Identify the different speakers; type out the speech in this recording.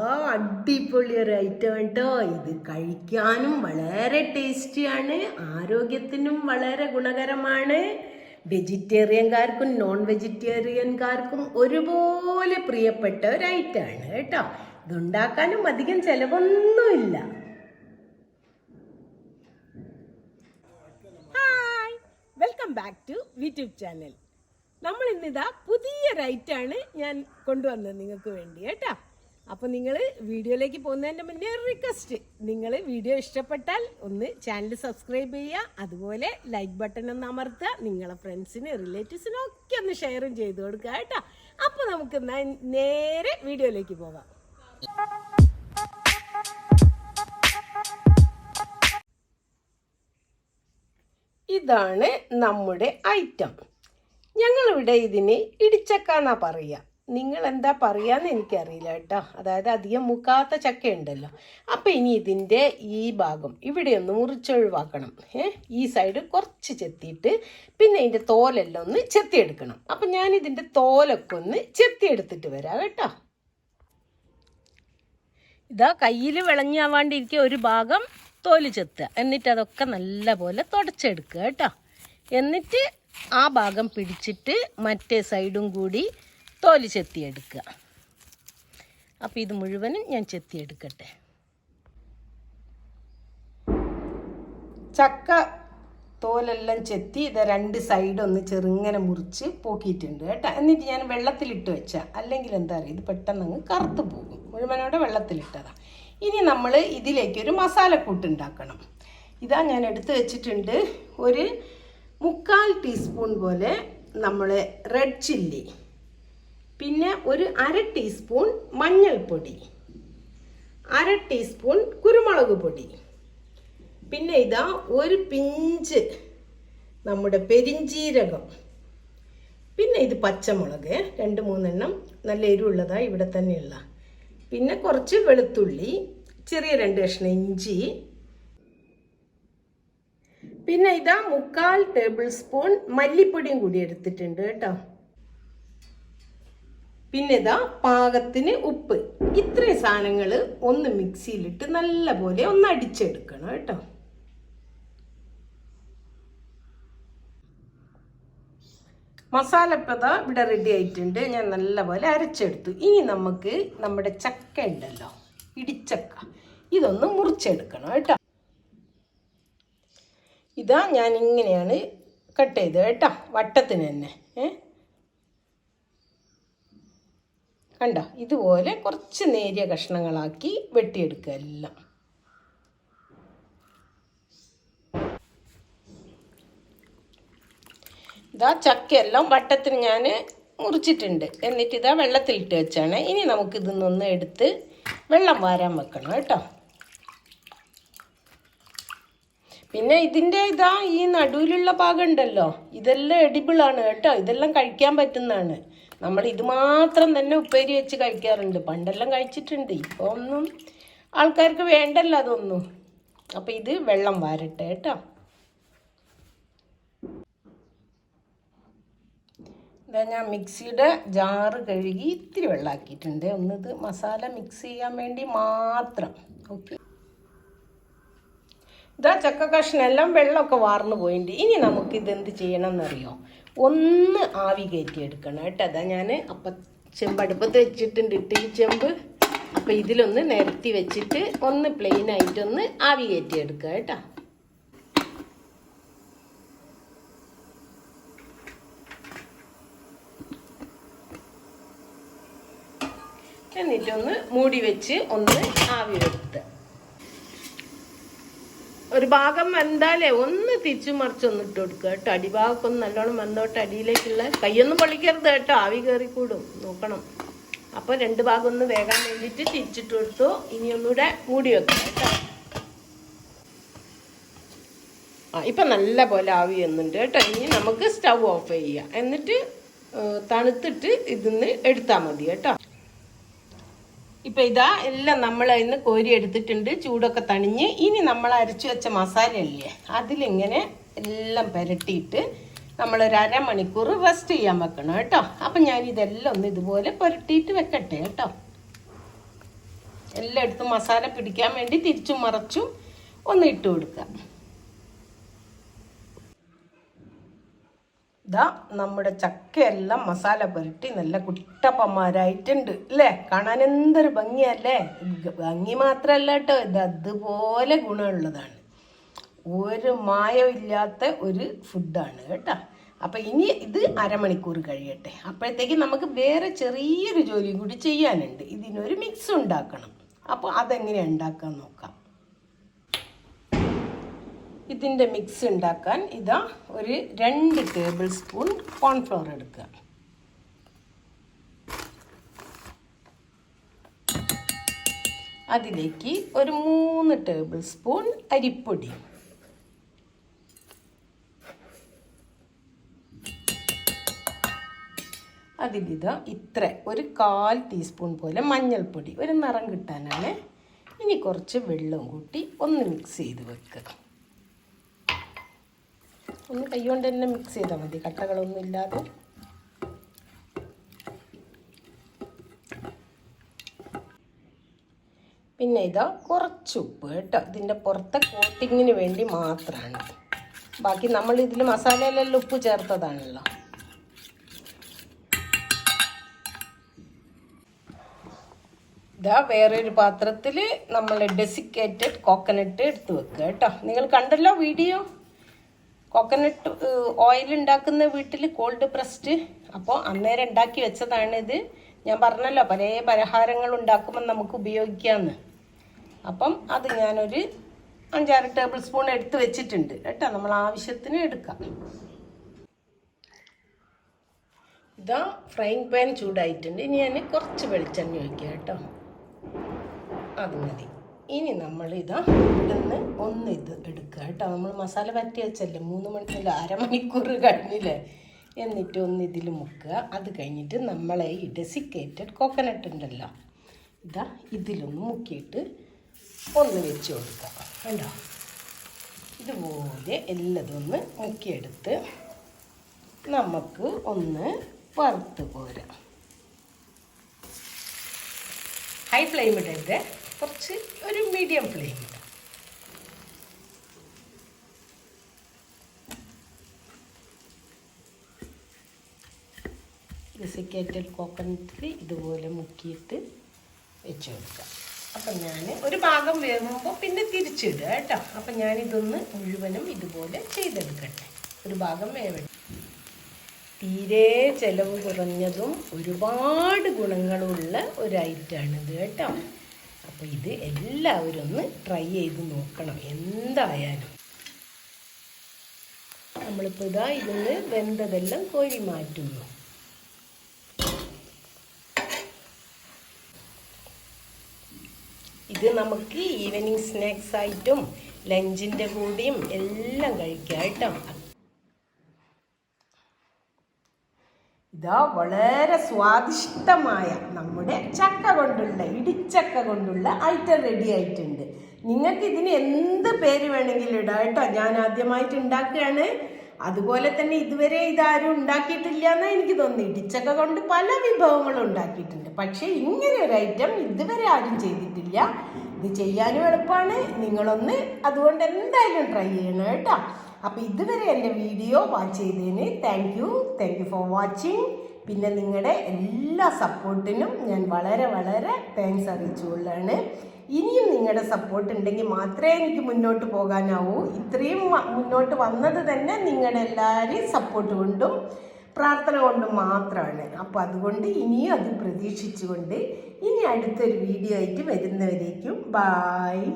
Speaker 1: അടിപൊളി ഒരു ഐറ്റം കേട്ടോ. ഇത് കഴിക്കാനും വളരെ ടേസ്റ്റിയാണ്, ആരോഗ്യത്തിനും വളരെ ഗുണകരമാണ്. വെജിറ്റേറിയൻകാർക്കും നോൺ വെജിറ്റേറിയൻകാർക്കും ഒരുപോലെ പ്രിയപ്പെട്ട ഒരു ഐറ്റമാണ് കേട്ടോ. ഇതുണ്ടാക്കാനും അധികം ചിലവൊന്നുമില്ല. ഹായ്, വെൽക്കം ബാക്ക് ടു വിറ്റ്യൂബ് ചാനൽ. നമ്മൾ ഇന്നിതാ പുതിയൊരു ഐറ്റമാണ് ഞാൻ കൊണ്ടുവന്നത് നിങ്ങൾക്ക് വേണ്ടി കേട്ടോ. അപ്പോൾ നിങ്ങൾ വീഡിയോയിലേക്ക് പോകുന്നതിൻ്റെ മുന്നേ ഒരു റിക്വസ്റ്റ്, നിങ്ങൾ വീഡിയോ ഇഷ്ടപ്പെട്ടാൽ ഒന്ന് ചാനൽ സബ്സ്ക്രൈബ് ചെയ്യുക, അതുപോലെ ലൈക്ക് ബട്ടൺ ഒന്ന് അമർത്തുക, നിങ്ങളെ ഫ്രണ്ട്സിന് റിലേറ്റീവ്സിനും ഒക്കെ ഒന്ന് ഷെയറും ചെയ്ത് കൊടുക്കുക കേട്ടോ. അപ്പോൾ നമുക്ക് നേരെ വീഡിയോയിലേക്ക് പോകാം. ഇതാണ് നമ്മുടെ ഐറ്റം. ഞങ്ങളിവിടെ ഇതിന് ഇടിച്ചക്ക എന്നാ പറയുക. നിങ്ങൾ എന്താ പറയാന്ന് എനിക്കറിയില്ല കേട്ടോ. അതായത് അധികം മുക്കാത്ത ചക്ക ഉണ്ടല്ലോ. അപ്പം ഇനി ഇതിൻ്റെ ഈ ഭാഗം ഇവിടെ ഒന്ന് മുറിച്ചൊഴിവാക്കണം. ഈ സൈഡ് കുറച്ച് ചെത്തിയിട്ട് പിന്നെ ഇതിൻ്റെ തോലെല്ലാം ഒന്ന് ചെത്തിയെടുക്കണം. അപ്പം ഞാൻ ഇതിൻ്റെ തോലൊക്കെ ഒന്ന് ചെത്തിയെടുത്തിട്ട് വരാം കേട്ടോ. ഇതാ കയ്യിൽ വിളഞ്ഞാവാണ്ടിരിക്കുക ഒരു ഭാഗം തോല് ചെത്തുക, എന്നിട്ട് അതൊക്കെ നല്ല പോലെ തുടച്ചെടുക്കുക കേട്ടോ. എന്നിട്ട് ആ ഭാഗം പിടിച്ചിട്ട് മറ്റേ സൈഡും കൂടി തോല് ചെത്തിയെടുക്കുക. അപ്പം ഇത് മുഴുവനും ഞാൻ ചെത്തിയെടുക്കട്ടെ. ചക്ക തോലെല്ലാം ചെത്തി ഇത് രണ്ട് സൈഡൊന്ന് ചെറുങ്ങനെ മുറിച്ച് പോക്കിയിട്ടുണ്ട് കേട്ടോ. എന്നിട്ട് ഞാൻ വെള്ളത്തിലിട്ട് വെച്ചാൽ, അല്ലെങ്കിൽ എന്താ പറയുക, ഇത് പെട്ടെന്ന് അങ്ങ് കറുത്ത് പോകും. മുഴുവനോടെ വെള്ളത്തിലിട്ടതാണ്. ഇനി നമ്മൾ ഇതിലേക്കൊരു മസാലക്കൂട്ട് ഉണ്ടാക്കണം. ഇതാ ഞാൻ എടുത്ത് വെച്ചിട്ടുണ്ട്. ഒരു 3/4 ടീസ്പൂൺ പോലെ നമ്മൾ റെഡ് ചില്ലി, പിന്നെ ഒരു 1/2 ടീസ്പൂൺ മഞ്ഞൾപ്പൊടി, 1/2 ടീസ്പൂൺ കുരുമുളക് പൊടി, പിന്നെ ഇതാ ഒരു പിഞ്ച് നമ്മുടെ പെരിഞ്ചീരകം, പിന്നെ ഇത് പച്ചമുളക് 2-3 എണ്ണം നല്ല എരിവുള്ളതാണ് ഇവിടെ തന്നെയുള്ള, പിന്നെ കുറച്ച് വെളുത്തുള്ളി, ചെറിയ 2 കഷ്ണം ഇഞ്ചി, പിന്നെ ഇതാ 3/4 ടേബിൾ സ്പൂൺ മല്ലിപ്പൊടിയും കൂടി എടുത്തിട്ടുണ്ട് കേട്ടോ. പിന്നെ ഇതാ പാകത്തിന് ഉപ്പ്. ഇത്രയും സാധനങ്ങൾ ഒന്ന് മിക്സിയിലിട്ട് നല്ല പോലെ ഒന്ന് അടിച്ചെടുക്കണം കേട്ടോ. മസാലപ്പത ഇവിടെ റെഡി ആയിട്ടുണ്ട്. ഞാൻ നല്ല പോലെ അരച്ചെടുത്തു. ഇനി നമുക്ക് നമ്മുടെ ചക്ക ഉണ്ടല്ലോ, ഇടിച്ചക്ക, ഇതൊന്ന് മുറിച്ചെടുക്കണം കേട്ടോ. ഇതാ ഞാൻ ഇങ്ങനെയാണ് കട്ട് ചെയ്ത് കേട്ടോ, വട്ടത്തിന് തന്നെ. കണ്ടോ, ഇതുപോലെ കുറച്ച് നേരിയ കഷ്ണങ്ങളാക്കി വെട്ടിയെടുക്കുക എല്ലാം. ഇതാ ചക്കയെല്ലാം വട്ടത്തിന് ഞാൻ മുറിച്ചിട്ടുണ്ട്. എന്നിട്ട് ഇതാ വെള്ളത്തിലിട്ട് വെച്ചാണ്. ഇനി നമുക്കിതൊന്നൊന്ന് എടുത്ത് വെള്ളം വാരാൻ വെക്കണം കേട്ടോ. പിന്നെ ഇതിൻ്റെ ഇതാ ഈ നടുവിലുള്ള ഭാഗം ഉണ്ടല്ലോ, ഇതെല്ലാം എഡിബിളാണ് കേട്ടോ. ഇതെല്ലാം കഴിക്കാൻ പറ്റുന്നതാണ്. നമ്മൾ ഇത് മാത്രം തന്നെ ഉപ്പേരി വെച്ച് കഴിക്കാറുണ്ട്. പണ്ടെല്ലാം കഴിച്ചിട്ടുണ്ട്. ഇപ്പോൾ ഒന്നും ആൾക്കാർക്ക് വേണ്ടല്ലോ അതൊന്നും. അപ്പോൾ ഇത് വെള്ളം വാരട്ടെ കേട്ടോ. ഇതാ ഞാൻ മിക്സിയുടെ ജാറ് കഴുകി ഇത്തിരി വെള്ളമാക്കിയിട്ടുണ്ട്. ഒന്നിത് മസാല മിക്സ് ചെയ്യാൻ വേണ്ടി മാത്രം. ഓക്കെ, ഇതാ ചക്ക കഷ്ണെല്ലാം വെള്ളമൊക്കെ വാർന്നു പോയിട്ടുണ്ട്. ഇനി നമുക്കിതെന്ത് ചെയ്യണം എന്നറിയോ, ഒന്ന് ആവി കയറ്റിയെടുക്കണം കേട്ടോ. അതാ ഞാൻ ചെമ്പ് അടുപ്പത്ത് വെച്ചിട്ടുണ്ട്, ഈ ചെമ്പ്. അപ്പോൾ ഇതിലൊന്ന് നിരത്തി വെച്ചിട്ട് ഒന്ന് പ്ലെയിൻ ആയിട്ടൊന്ന് ആവി കയറ്റിയെടുക്കുക കേട്ടോ. എന്നിട്ടൊന്ന് മൂടി വെച്ച് ഒന്ന് ആവി വരുത്തുക. ഒരു ഭാഗം വെന്താലേ ഒന്ന് തിരിച്ചു മറിച്ചൊന്ന് ഇട്ട് കൊടുക്കുക കേട്ടോ. അടിഭാഗമൊക്കെ ഒന്ന് നല്ലോണം വെന്തോട്ട് അടിയിലേക്കുള്ള കൈയൊന്നും പൊളിക്കരുത് കേട്ടോ, ആവി കയറിക്കൂടും, നോക്കണം. അപ്പോൾ 2 ഭാഗം ഒന്ന് വേകാൻ വേണ്ടിയിട്ട് തിരിച്ചിട്ട് കൊടുത്തു. ഇനി ഒന്നുകൂടെ മൂടി വെക്കാം കേട്ടോ. ഇപ്പം നല്ല പോലെ ആവി വന്നുണ്ട് കേട്ടോ. ഇനി നമുക്ക് സ്റ്റൗ ഓഫ് ചെയ്യാം. എന്നിട്ട് തണുത്തിട്ട് ഇതിന്ന് എടുത്താൽ മതി കേട്ടോ. ഇപ്പം ഇതാ എല്ലാം നമ്മൾ അതിന് കോരി എടുത്തിട്ടുണ്ട്. ചൂടൊക്കെ തണിഞ്ഞ് ഇനി നമ്മൾ അരച്ചു വെച്ച മസാലയല്ലേ, അതിലിങ്ങനെ എല്ലാം പുരട്ടിയിട്ട് നമ്മളൊരു 1/2 മണിക്കൂർ റെസ്റ്റ് ചെയ്യാൻ വെക്കണം കേട്ടോ. അപ്പം ഞാനിതെല്ലാം ഒന്ന് ഇതുപോലെ പുരട്ടിയിട്ട് വെക്കട്ടെ കേട്ടോ. എല്ലായിടത്തും മസാല പിടിക്കാൻ വേണ്ടി തിരിച്ചും മറച്ചും ഒന്ന് ഇട്ട് കൊടുക്കുക. ഇതാ നമ്മുടെ ചക്കയെല്ലാം മസാല പുരട്ടി നല്ല കുട്ടപ്പന്മാരായിട്ടുണ്ട് അല്ലേ? കാണാൻ എന്തൊരു ഭംഗിയല്ലേ? ഭംഗി മാത്രമല്ല കേട്ടോ, ഇത് അതുപോലെ ഗുണമുള്ളതാണ്. ഒരു മായവും ഇല്ലാത്ത ഒരു ഫുഡാണ് കേട്ടോ. അപ്പം ഇനി ഇത് അരമണിക്കൂർ കഴിയട്ടെ. അപ്പോഴത്തേക്ക് നമുക്ക് വേറെ ചെറിയൊരു ജോലിയും കൂടി ചെയ്യാനുണ്ട്. ഇതിനൊരു മിക്സ് ഉണ്ടാക്കണം. അപ്പോൾ അതെങ്ങനെയാണ് ഉണ്ടാക്കാൻ നോക്കാം. ഇതിൻ്റെ മിക്സ് ഉണ്ടാക്കാൻ ഇതാ ഒരു 2 ടേബിൾ സ്പൂൺ കോൺഫ്ലവർ എടുക്കുക. അതിലേക്ക് ഒരു 3 ടേബിൾ സ്പൂൺ അരിപ്പൊടി, അതിലിതാ ഇത്ര ഒരു 1/4 ടീസ്പൂൺ പോലെ മഞ്ഞൾപ്പൊടി, ഒരു നിറം കിട്ടാനാണ്. ഇനി കുറച്ച് വെള്ളം കൂട്ടി ഒന്ന് മിക്സ് ചെയ്ത് വെക്കുക. ഒന്ന് കൈകൊണ്ട് തന്നെ മിക്സ് ചെയ്താൽ മതി, കട്ടകളൊന്നും ഇല്ലാതെ. പിന്നെ ഇതാ കുറച്ച് ഉപ്പ് കേട്ടോ, ഇതിൻ്റെ പുറത്തെ കോട്ടിങ്ങിന് വേണ്ടി മാത്രമാണ്. ബാക്കി നമ്മൾ ഇതിൽ മസാലയിലെല്ലാം ഉപ്പ് ചേർത്തതാണല്ലോ. ഇതാ വേറൊരു പാത്രത്തിൽ നമ്മൾ ഡെസിക്കേറ്റഡ് കോക്കനട്ട് എടുത്ത് വെക്കുക കേട്ടോ. നിങ്ങൾ കണ്ടല്ലോ വീഡിയോ, കോക്കനട്ട് ഓയിൽ ഉണ്ടാക്കുന്ന വീട്ടിൽ കോൾഡ് പ്രസ്ഡ്. അപ്പോൾ അന്നേരം ഉണ്ടാക്കി വെച്ചതാണിത്. ഞാൻ പറഞ്ഞല്ലോ പല പലഹാരങ്ങൾ ഉണ്ടാക്കുമ്പോൾ നമുക്ക് ഉപയോഗിക്കാമെന്ന്. അപ്പം അത് ഞാനൊരു 5-6 ടേബിൾ സ്പൂൺ എടുത്ത് വെച്ചിട്ടുണ്ട് കേട്ടോ. നമ്മൾ ആവശ്യത്തിന് എടുക്കാം. ഇതാ ഫ്രൈങ് പാൻ ചൂടായിട്ടുണ്ട്. ഇനി ഞാൻ കുറച്ച് വെളിച്ചെണ്ണ ഒഴിക്കുക കേട്ടോ, അത് മതി. ഇനി നമ്മൾ ഇതാ ഇവിടുന്ന് ഇത് എടുക്കുക കേട്ടോ. നമ്മൾ മസാല പറ്റി വെച്ചല്ലേ 3 മണിക്കൂർ അരമണിക്കൂർ കഴിഞ്ഞില്ലേ. എന്നിട്ട് ഇതിൽ മുക്കുക. അത് കഴിഞ്ഞിട്ട് നമ്മളെ ഈ ഡെസിക്കേറ്റഡ് കോക്കനട്ട് ഉണ്ടല്ലോ, ഇതാ ഇതിലൊന്ന് മുക്കിയിട്ട് ഒന്ന് വെച്ച് കൊടുക്കുക കണ്ടോ. ഇതുപോലെ എല്ലാതും ഒന്ന് മുക്കിയെടുത്ത് നമുക്ക് ഒന്ന് വറുത്ത് പോരാം. ഹൈ ഫ്ലെയിം ഇടരുത്, കുറച്ച് ഒരു മീഡിയം ഫ്ലെയിം ഇടാം. ഡെസിക്കേറ്റഡ് കോക്കനട്ടിൽ ഇതുപോലെ മുക്കിയിട്ട് വെച്ച് കൊടുക്കാം. അപ്പം ഞാൻ ഒരു ഭാഗം വേകുമ്പോൾ പിന്നെ തിരിച്ചിടുക കേട്ടോ. അപ്പം ഞാനിതൊന്ന് മുഴുവനും ഇതുപോലെ ചെയ്തെടുക്കട്ടെ. ഒരു ഭാഗം വേവട്ടെ. തീരെ ചിലവ് കുറഞ്ഞതും ഒരുപാട് ഗുണങ്ങളുള്ള ഒരു ഐറ്റമാണിത് കേട്ടോ. അപ്പോൾ ഇത് എല്ലാവരും ഒന്ന് ട്രൈ ചെയ്ത് നോക്കണം എന്തായാലും. നമ്മളിപ്പോൾ ഇതാ ഇതിന്ന് വെന്തതെല്ലാം കോരി മാറ്റുന്നു. ഇത് നമുക്ക് ഈവനിങ് സ്നാക്സ് ആയിട്ടും ലഞ്ചിൻ്റെ കൂടെയും എല്ലാം കഴിക്കാം കേട്ടോ. ഇതാ വളരെ സ്വാദിഷ്ടമായ നമ്മുടെ ചക്ക കൊണ്ടുള്ള ഇടിച്ചക്ക കൊണ്ടുള്ള ഐറ്റം റെഡി ആയിട്ടുണ്ട്. നിങ്ങൾക്ക് ഇതിന് എന്ത് പേര് വേണമെങ്കിലും ഇടാം കേട്ടോ. ഞാൻ ആദ്യമായിട്ട് ഉണ്ടാക്കുകയാണ്. അതുപോലെ തന്നെ ഇതുവരെ ഇതാരും ഉണ്ടാക്കിയിട്ടില്ല എന്നാണ് എനിക്ക് തോന്നുന്നു. ഇടിച്ചക്ക കൊണ്ട് പല വിഭവങ്ങളും ഉണ്ടാക്കിയിട്ടുണ്ട്, പക്ഷേ ഇങ്ങനെ ഒരു ഐറ്റം ഇതുവരെ ആരും ചെയ്തിട്ടില്ല. ഇത് ചെയ്യാനും എളുപ്പമാണ്. നിങ്ങളൊന്ന് അതുകൊണ്ട് എന്തായാലും ട്രൈ ചെയ്യണം കേട്ടോ. അപ്പോൾ ഇതുവരെ എൻ്റെ വീഡിയോ വാച്ച് ചെയ്തതിന് താങ്ക് യു ഫോർ വാച്ചിങ്. പിന്നെ നിങ്ങളുടെ എല്ലാ സപ്പോർട്ടിനും ഞാൻ വളരെ വളരെ താങ്ക്സ് അറിയിച്ചുകൊള്ളാണ്. ഇനിയും നിങ്ങളുടെ സപ്പോർട്ട് ഉണ്ടെങ്കിൽ മാത്രമേ എനിക്ക് മുന്നോട്ട് പോകാനാവൂ. ഇത്രയും മുന്നോട്ട് വന്നത് തന്നെ നിങ്ങളുടെ എല്ലാവരെയും സപ്പോർട്ട് കൊണ്ടും പ്രാർത്ഥന കൊണ്ടും മാത്രമാണ്. അപ്പോൾ അതുകൊണ്ട് ഇനിയും അത് പ്രതീക്ഷിച്ചുകൊണ്ട് ഇനി അടുത്തൊരു വീഡിയോ ആയിട്ട് വരുന്നവരേക്കും ബായ്.